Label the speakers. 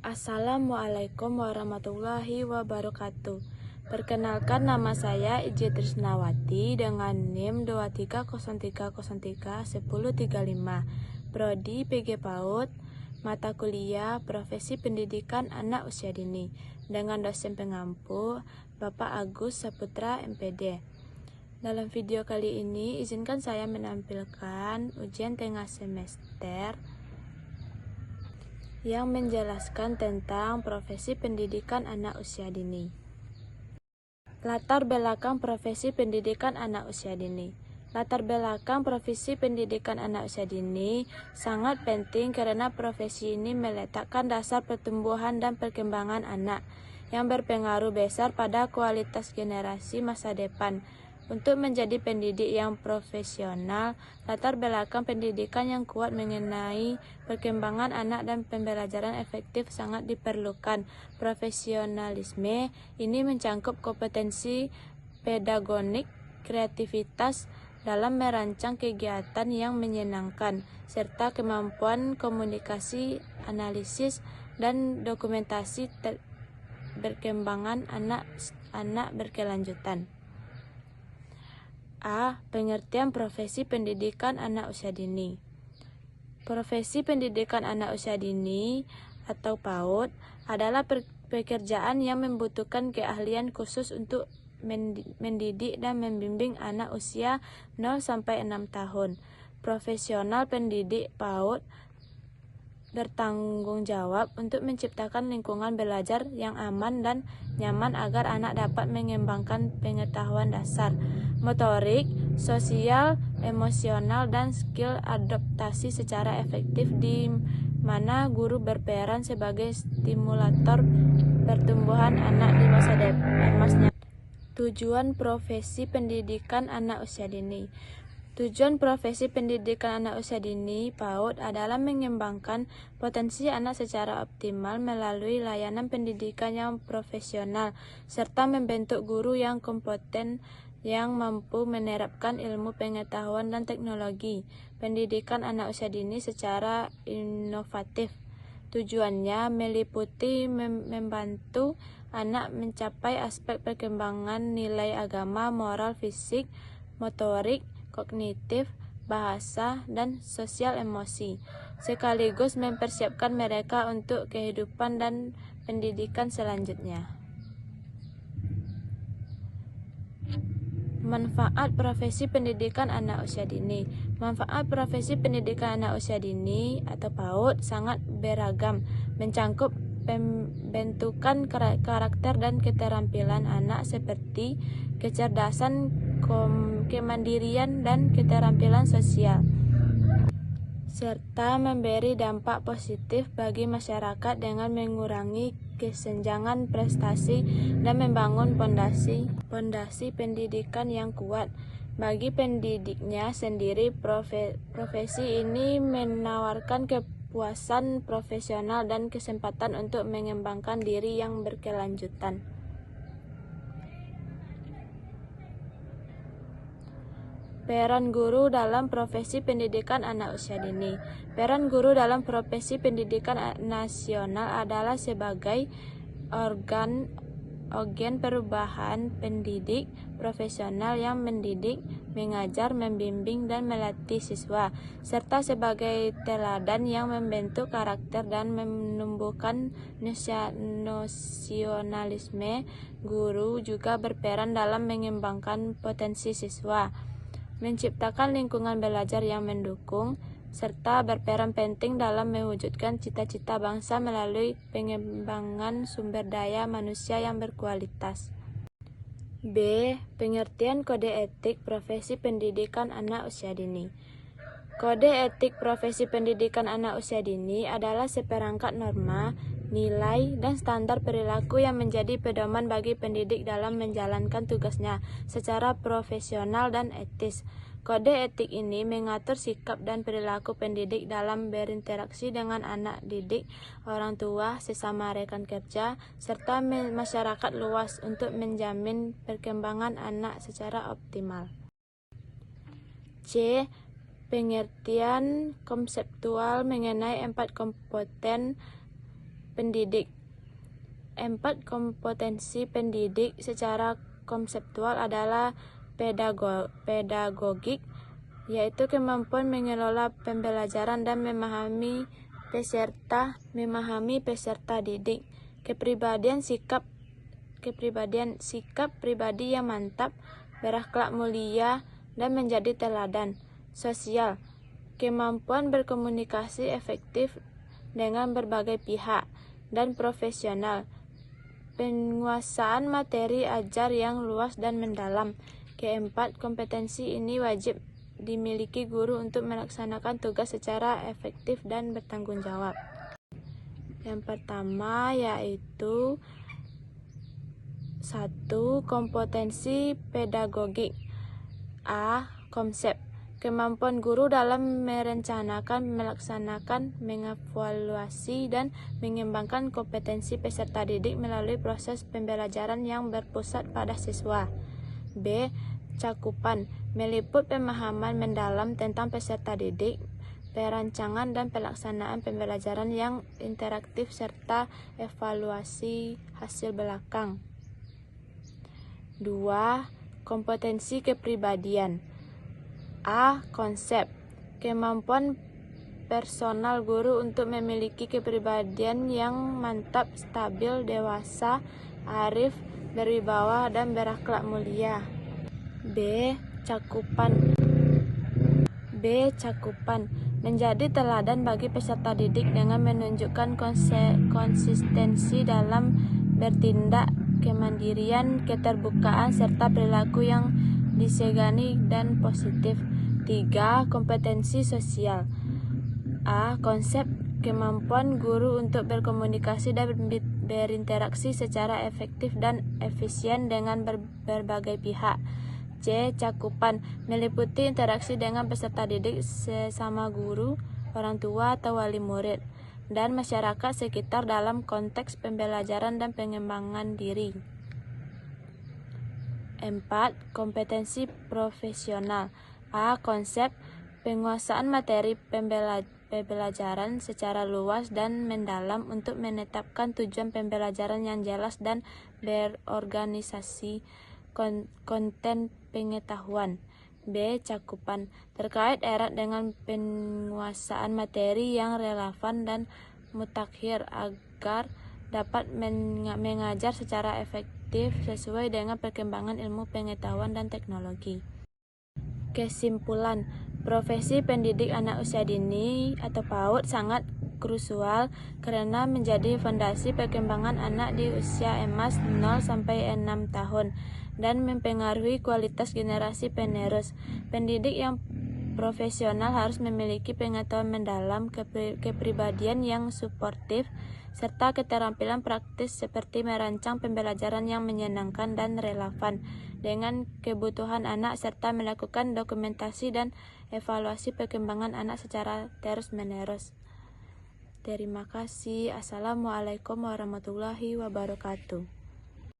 Speaker 1: Assalamualaikum warahmatullahi wabarakatuh. Perkenalkan, nama saya Ije Trisnawati dengan NIM 2303031035. Prodi PG PAUD, mata kuliah Profesi Pendidikan Anak Usia Dini, dengan dosen pengampu Bapak Agus Saputra MPD. Dalam video kali ini, izinkan saya menampilkan ujian tengah semester yang menjelaskan tentang profesi pendidikan anak usia dini. Latar belakang profesi pendidikan anak usia dini. Latar belakang profesi pendidikan anak usia dini sangat penting karena profesi ini meletakkan dasar pertumbuhan dan perkembangan anak yang berpengaruh besar pada kualitas generasi masa depan. Untuk menjadi pendidik yang profesional, latar belakang pendidikan yang kuat mengenai perkembangan anak dan pembelajaran efektif sangat diperlukan. Profesionalisme ini mencangkup kompetensi pedagogik, kreativitas dalam merancang kegiatan yang menyenangkan, serta kemampuan komunikasi, analisis, dan dokumentasi perkembangan anak berkelanjutan. A. Pengertian profesi pendidikan anak usia dini. Profesi pendidikan anak usia dini atau PAUD adalah pekerjaan yang membutuhkan keahlian khusus untuk mendidik dan membimbing anak usia 0-6 tahun. Profesional pendidik PAUD bertanggung jawab untuk menciptakan lingkungan belajar yang aman dan nyaman agar anak dapat mengembangkan pengetahuan dasar, motorik, sosial, emosional, dan skill adaptasi secara efektif, di mana guru berperan sebagai stimulator pertumbuhan anak di masa emasnya. Tujuan profesi pendidikan anak usia dini. Tujuan profesi pendidikan anak usia dini PAUD adalah mengembangkan potensi anak secara optimal melalui layanan pendidikan yang profesional, serta membentuk guru yang kompeten yang mampu menerapkan ilmu pengetahuan dan teknologi pendidikan anak usia dini secara inovatif. Tujuannya meliputi membantu anak mencapai aspek perkembangan nilai agama, moral, fisik, motorik, kognitif, bahasa, dan sosial emosi, sekaligus mempersiapkan mereka untuk kehidupan dan pendidikan selanjutnya. Manfaat profesi pendidikan anak usia dini. Manfaat profesi pendidikan anak usia dini atau PAUD sangat beragam, mencangkup pembentukan karakter dan keterampilan anak seperti kecerdasan, kemandirian, dan keterampilan sosial, serta memberi dampak positif bagi masyarakat dengan mengurangi kesenjangan prestasi dan membangun pondasi pendidikan yang kuat. Bagi pendidiknya sendiri, profesi ini menawarkan kepuasan profesional dan kesempatan untuk mengembangkan diri yang berkelanjutan. Peran guru dalam profesi pendidikan anak usia dini. Peran guru dalam profesi pendidikan nasional adalah sebagai organ perubahan pendidik profesional yang mendidik, mengajar, membimbing, dan melatih siswa, serta sebagai teladan yang membentuk karakter dan menumbuhkan nasionalisme. Guru juga berperan dalam mengembangkan potensi siswa, menciptakan lingkungan belajar yang mendukung, serta berperan penting dalam mewujudkan cita-cita bangsa melalui pengembangan sumber daya manusia yang berkualitas. B. Pengertian kode etik profesi pendidikan anak usia dini. Kode etik profesi pendidikan anak usia dini adalah seperangkat norma, nilai, dan standar perilaku yang menjadi pedoman bagi pendidik dalam menjalankan tugasnya secara profesional dan etis. Kode etik ini mengatur sikap dan perilaku pendidik dalam berinteraksi dengan anak didik, orang tua, sesama rekan kerja, serta masyarakat luas untuk menjamin perkembangan anak secara optimal. C. Pengertian konseptual mengenai 4 komponen pendidik. 4 kompetensi pendidik secara konseptual adalah pedagogik, yaitu kemampuan mengelola pembelajaran dan memahami peserta didik. Kepribadian sikap pribadi yang mantap, berakhlak mulia, dan menjadi teladan. Sosial, kemampuan berkomunikasi efektif dengan berbagai pihak. Dan profesional, penguasaan materi ajar yang luas dan mendalam. Keempat, kompetensi ini wajib dimiliki guru untuk melaksanakan tugas secara efektif dan bertanggung jawab. Yang pertama yaitu 1. Kompetensi pedagogik. A. Konsep. Kemampuan guru dalam merencanakan, melaksanakan, mengevaluasi, dan mengembangkan kompetensi peserta didik melalui proses pembelajaran yang berpusat pada siswa. B. Cakupan. Meliput pemahaman mendalam tentang peserta didik, perancangan dan pelaksanaan pembelajaran yang interaktif, serta evaluasi hasil belakang. 2. Kompetensi kepribadian. A. Konsep. Kemampuan personal guru untuk memiliki kepribadian yang mantap, stabil, dewasa, arif, berwibawa, dan berakhlak mulia. B. Cakupan. Menjadi teladan bagi peserta didik dengan menunjukkan konsistensi dalam bertindak, kemandirian, keterbukaan, serta perilaku yang disegani dan positif. 3. Kompetensi sosial. A. Konsep. Kemampuan guru untuk berkomunikasi dan berinteraksi secara efektif dan efisien dengan berbagai pihak. C. Cakupan. Meliputi interaksi dengan peserta didik, sesama guru, orang tua atau wali murid, dan masyarakat sekitar dalam konteks pembelajaran dan pengembangan diri. 4. Kompetensi profesional. A. Konsep. Penguasaan materi pembelajaran secara luas dan mendalam untuk menetapkan tujuan pembelajaran yang jelas dan berorganisasi. Konten pengetahuan. B. Cakupan. Terkait erat dengan penguasaan materi yang relevan dan mutakhir agar dapat mengajar secara efektif sesuai dengan perkembangan ilmu pengetahuan dan teknologi. Kesimpulan, profesi pendidik anak usia dini atau PAUD sangat krusial karena menjadi fondasi perkembangan anak di usia emas 0 sampai 6 tahun dan mempengaruhi kualitas generasi penerus. Pendidik yang profesional harus memiliki pengetahuan mendalam, kepribadian yang suportif, serta keterampilan praktis seperti merancang pembelajaran yang menyenangkan dan relevan dengan kebutuhan anak, serta melakukan dokumentasi dan evaluasi perkembangan anak secara terus-menerus. Terima kasih. Assalamualaikum warahmatullahi wabarakatuh.